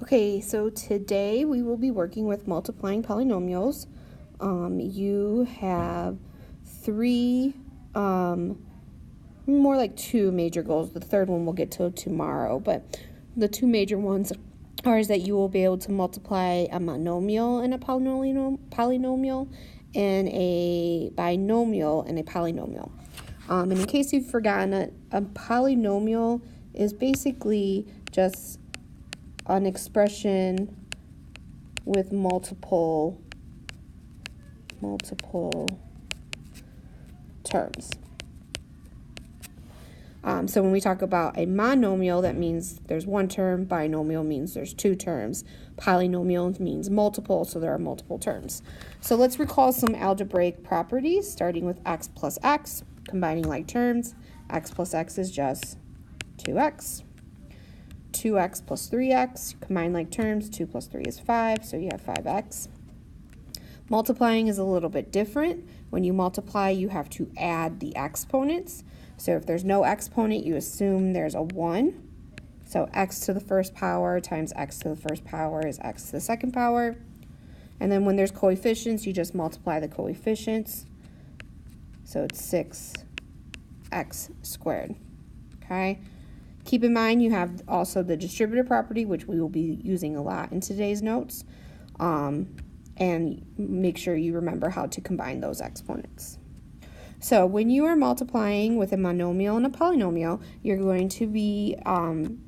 Okay, so today we will be working with multiplying polynomials. You have three, more like two major goals. The third one we'll get to tomorrow, but the two major ones are that you will be able to multiply a monomial and a polynomial and a binomial and a polynomial. And in case you've forgotten, a polynomial is basically just an expression with multiple terms. So when we talk about a monomial, that means there's one term. Binomial means there's two terms. Polynomial means multiple, so there are multiple terms. So let's recall some algebraic properties, starting with x plus x, combining like terms. X plus x is just 2x. 2x plus 3x, combine like terms, 2 plus 3 is 5, so you have 5x. Multiplying is a little bit different. When you multiply, you have to add the exponents. So if there's no exponent, you assume there's a 1. So x to the first power times x to the first power is x to the second power. And then when there's coefficients, you just multiply the coefficients. So it's 6x squared, okay? Keep in mind you have also the distributive property, which we will be using a lot in today's notes, and make sure you remember how to combine those exponents. So when you are multiplying with a monomial and a polynomial, you're going to be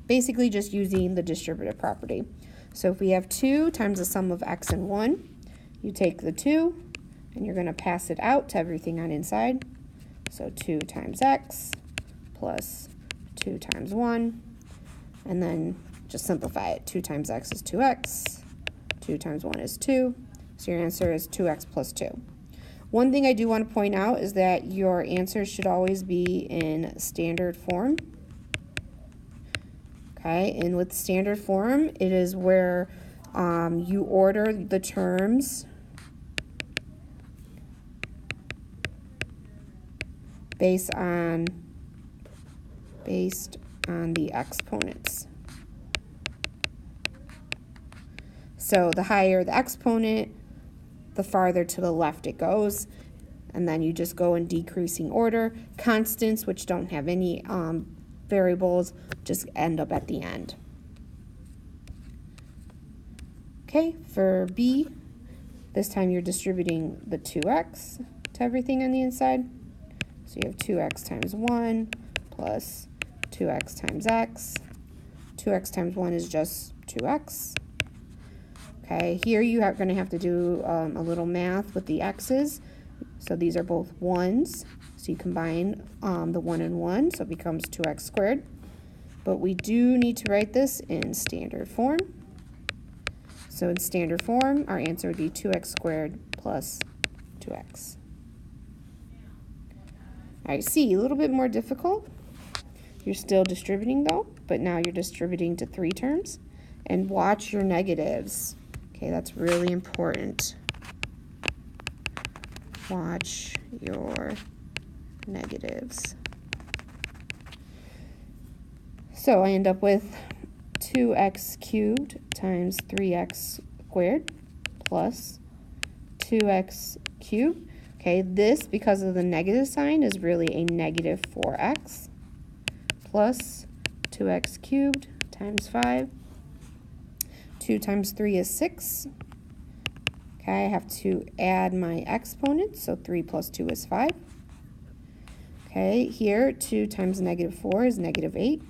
basically just using the distributive property. So if we have 2 times the sum of x and 1, you take the 2 and you're going to pass it out to everything on inside. So 2 times x plus 2 times 1, and then just simplify it. 2 times x is 2x, 2 times 1 is 2, so your answer is 2x plus 2. One thing I do want to point out is that your answers should always be in standard form. Okay, and with standard form, it is where you order the terms based on the exponents. So the higher the exponent, the farther to the left it goes, and then you just go in decreasing order. Constants, which don't have any variables, just end up at the end. Okay, for B, this time you're distributing the 2x to everything on the inside. So you have 2x times 1 plus 2x times x. 2x times 1 is just 2x. Okay, here you are going to have to do a little math with the x's. So these are both 1s. So you combine the 1 and 1, so it becomes 2x squared. But we do need to write this in standard form. So in standard form, our answer would be 2x squared plus 2x. All right, C, a little bit more difficult. You're still distributing though, but now you're distributing to 3 terms. And watch your negatives. Okay, that's really important. Watch your negatives. So I end up with 2x cubed times 3x squared plus 2x cubed. Okay, this, because of the negative sign, is really a negative 4x plus 2x cubed times 5. 2 times 3 is 6. Okay, I have to add my exponents, so 3 plus 2 is 5. Okay, here 2 times negative 4 is negative 8.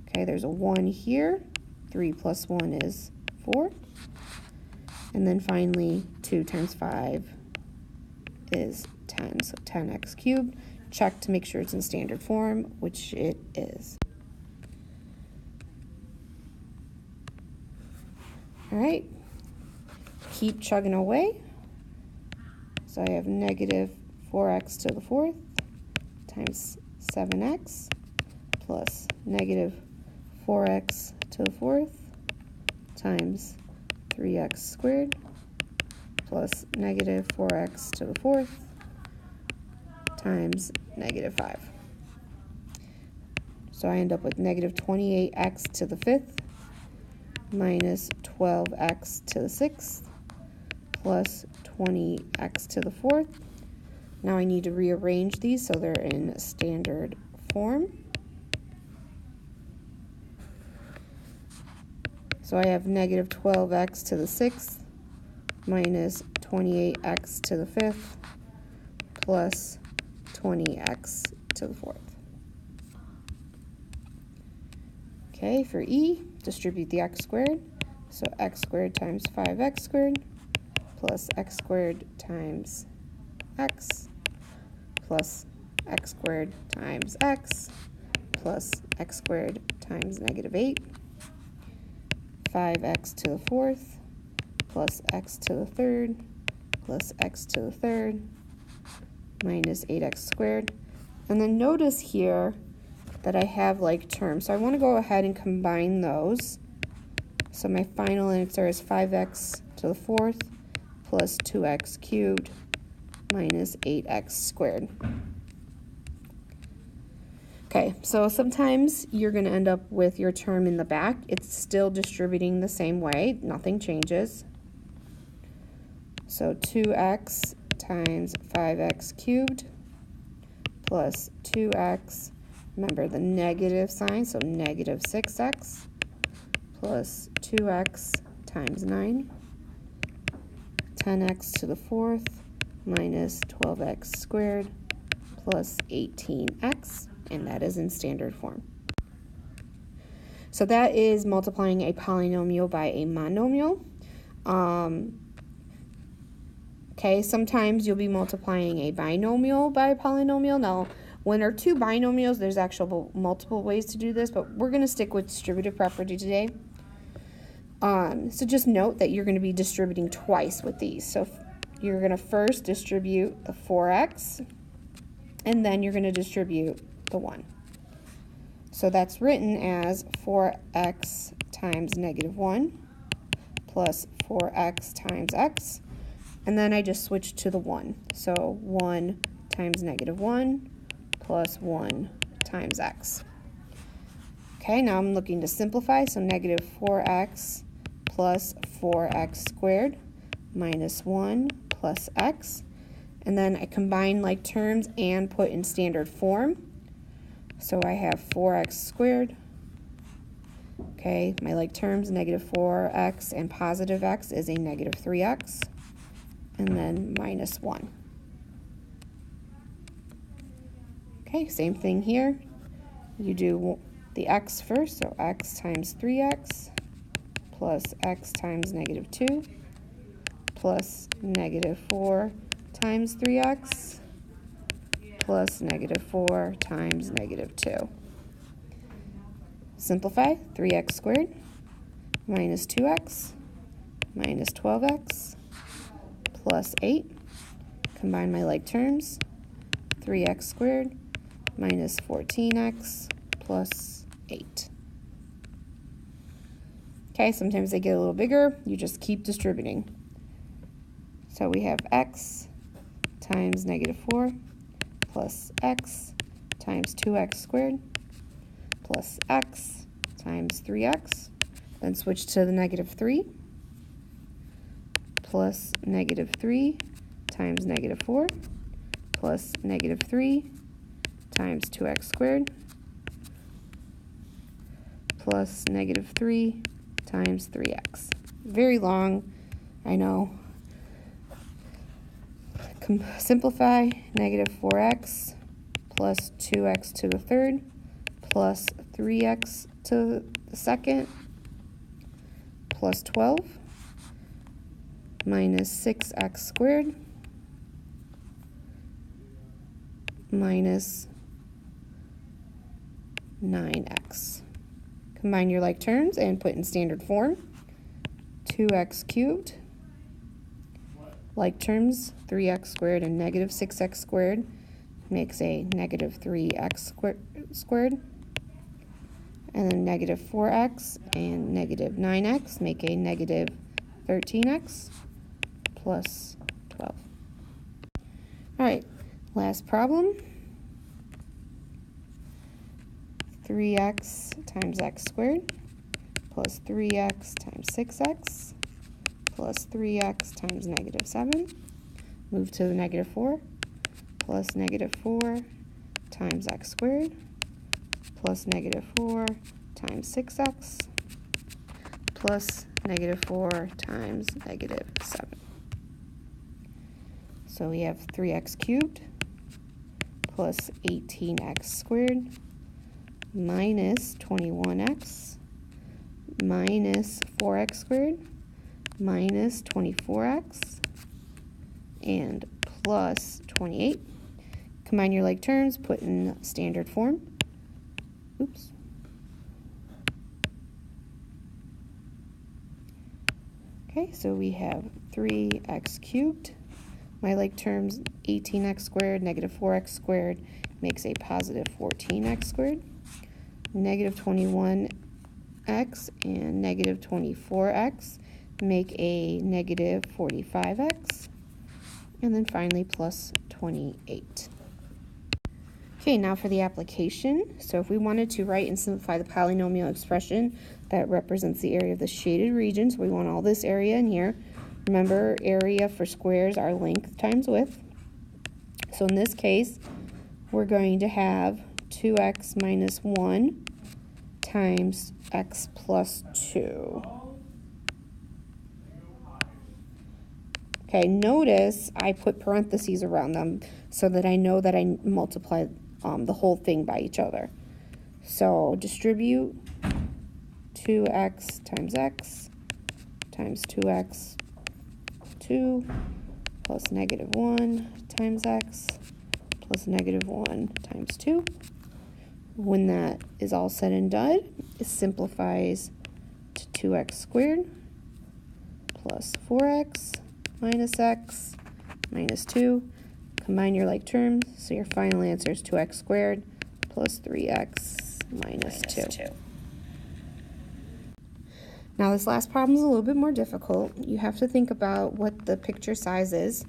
Okay, there's a 1 here. 3 plus 1 is 4. And then finally 2 times 5 is 10, so 10x cubed. Check to make sure it's in standard form, which it is. All right, keep chugging away. So I have negative 4x to the 4th times 7x plus negative 4x to the 4th times 3x squared plus negative 4x to the 4th times negative 5. So I end up with negative 28x to the 5th minus 12x to the 6th plus 20x to the 4th. Now I need to rearrange these so they're in standard form. So I have negative 12x to the 6th minus 28x to the 5th plus 20x to the 4th. Okay, for E, distribute the x squared. So x squared times 5x squared plus x squared times x plus x squared times x plus x squared times negative 8. 5x to the 4th plus x to the 3rd plus x to the 3rd minus 8x squared. And then notice here that I have like terms. So I want to go ahead and combine those. So my final answer is 5x to the 4th plus 2x cubed minus 8x squared. Okay, so sometimes you're going to end up with your term in the back. It's still distributing the same way. Nothing changes. So 2x times 5x cubed plus 2x, remember the negative sign, so negative 6x plus 2x times 9, 10x to the 4th minus 12x squared plus 18x, and that is in standard form. So that is multiplying a polynomial by a monomial. Okay, sometimes you'll be multiplying a binomial by a polynomial. Now, when there are two binomials, there's actual multiple ways to do this, but we're going to stick with distributive property today. So just note that you're going to be distributing twice with these. So you're going to first distribute the 4x, and then you're going to distribute the 1. So that's written as 4x times negative 1 plus 4x times x. And then I just switch to the 1. So 1 times negative 1 plus 1 times x. Okay, now I'm looking to simplify. So negative 4x plus 4x squared minus 1 plus x. And then I combine like terms and put in standard form. So I have 4x squared. Okay, my like terms, negative 4x and positive x is a negative 3x. And then minus 1. Okay, same thing here. You do the x first, so x times 3x plus x times negative 2 plus negative 4 times 3x plus negative 4 times negative 2. Simplify, 3x squared minus 2x minus 12x plus 8. Combine my like terms, 3x squared minus 14x plus 8. Okay, sometimes they get a little bigger. You just keep distributing. So we have x times negative 4 plus x times 2x squared plus x times 3x. Then switch to the negative 3 plus negative 3 times negative 4 plus negative 3 times 2x squared plus negative 3 times 3x. Very long, I know. Simplify, negative 4x plus 2x to the 3rd plus 3x to the 2nd plus 12 minus 6x squared minus 9x. Combine your like terms and put in standard form. 2x cubed, like terms, 3x squared and negative 6x squared makes a negative 3x squared. And then negative 4x and negative 9x make a negative 13x plus 12. All right, last problem. 3x times x squared plus 3x times 6x plus 3x times negative 7. Move to the negative 4 plus negative 4 times x squared plus negative 4 times 6x plus negative 4 times negative 7. So we have 3x cubed plus 18x squared minus 21x minus 4x squared minus 24x and plus 28. Combine your like terms, put in standard form. Oops. Okay, so we have 3x cubed. My like terms, 18x squared, negative 4x squared makes a positive 14x squared. Negative 21x and negative 24x make a negative 45x. And then finally plus 28. Okay, now for the application. So if we wanted to write and simplify the polynomial expression that represents the area of the shaded region, so we want all this area in here. Remember, area for squares are length times width. So in this case, we're going to have 2x minus 1 times x plus 2. Okay, notice I put parentheses around them so that I know that I multiply the whole thing by each other. So distribute 2x times x times 2x 2 plus negative 1 times x plus negative 1 times 2. When that is all said and done, it simplifies to 2x squared plus 4x minus x minus 2. Combine your like terms, so your final answer is 2x squared plus 3x minus 2. Now this last problem is a little bit more difficult. You have to think about what the picture size is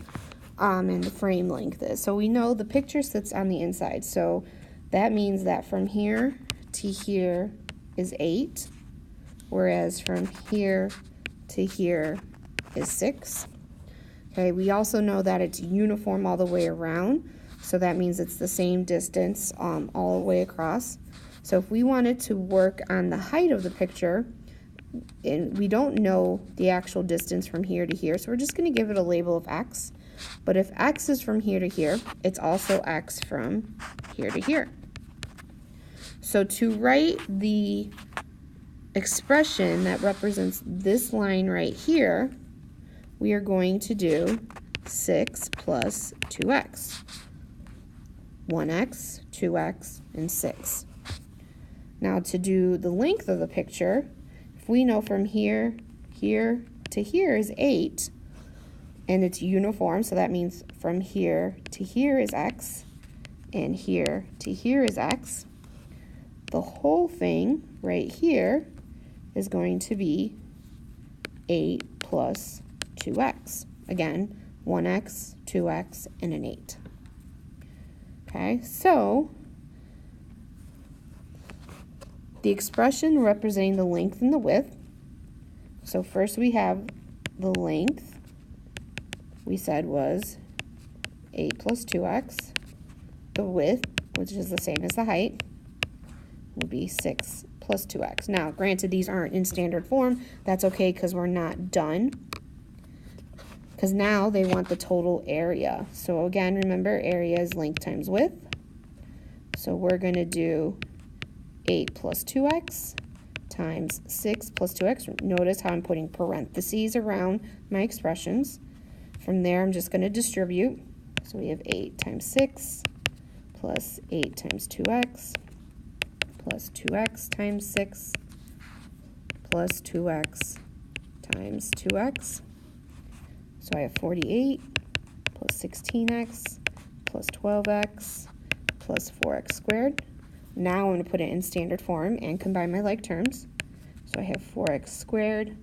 and the frame length is. So we know the picture sits on the inside, so that means that from here to here is 8, whereas from here to here is 6. Okay, we also know that it's uniform all the way around, so that means it's the same distance all the way across. So if we wanted to work on the height of the picture, and we don't know the actual distance from here to here, so we're just going to give it a label of x. But if x is from here to here, it's also x from here to here. So to write the expression that represents this line right here, we are going to do 6 plus 2x. 1x, 2x, and 6. Now to do the length of the picture, if we know from here, here to here is 8, and it's uniform, so that means from here to here is x, and here to here is x. The whole thing right here is going to be 8 plus 2x. Again, 1x, 2x, and an 8. Okay, so the expression representing the length and the width. So first we have the length, we said was 8 plus 2x. The width, which is the same as the height, will be 6 plus 2x. Now, granted, these aren't in standard form. That's okay because we're not done. Because now they want the total area. So again, remember, area is length times width. So we're going to do 8 plus 2x times 6 plus 2x. Notice how I'm putting parentheses around my expressions. From there, I'm just going to distribute. So we have 8 times 6 plus 8 times 2x plus 2x times 6 plus 2x times 2x. So I have 48 plus 16x plus 12x plus 4x squared. Now I'm going to put it in standard form and combine my like terms. So I have 4x squared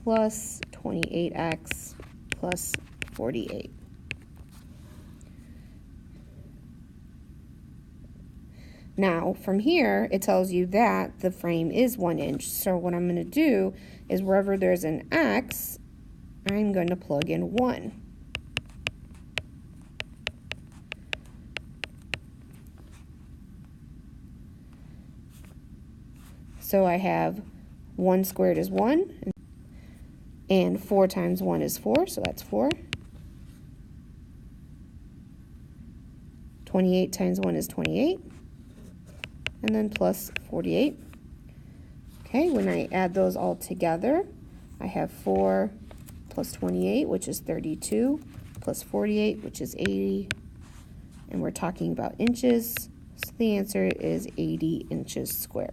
plus 28x plus 48. Now, from here, it tells you that the frame is 1 inch. So what I'm going to do is wherever there's an X, I'm going to plug in 1. So I have 1 squared is 1, and 4 times 1 is 4, so that's 4. 28 times 1 is 28, and then plus 48. Okay, when I add those all together, I have 4 plus 28, which is 32, plus 48, which is 80, and we're talking about inches, so the answer is 80 inches squared.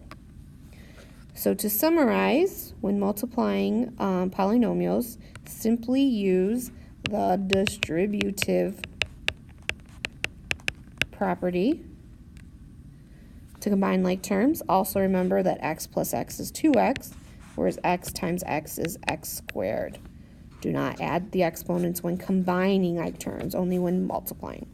So to summarize, when multiplying polynomials, simply use the distributive property to combine like terms. Also remember that x plus x is 2x, whereas x times x is x squared. Do not add the exponents when combining like terms, only when multiplying.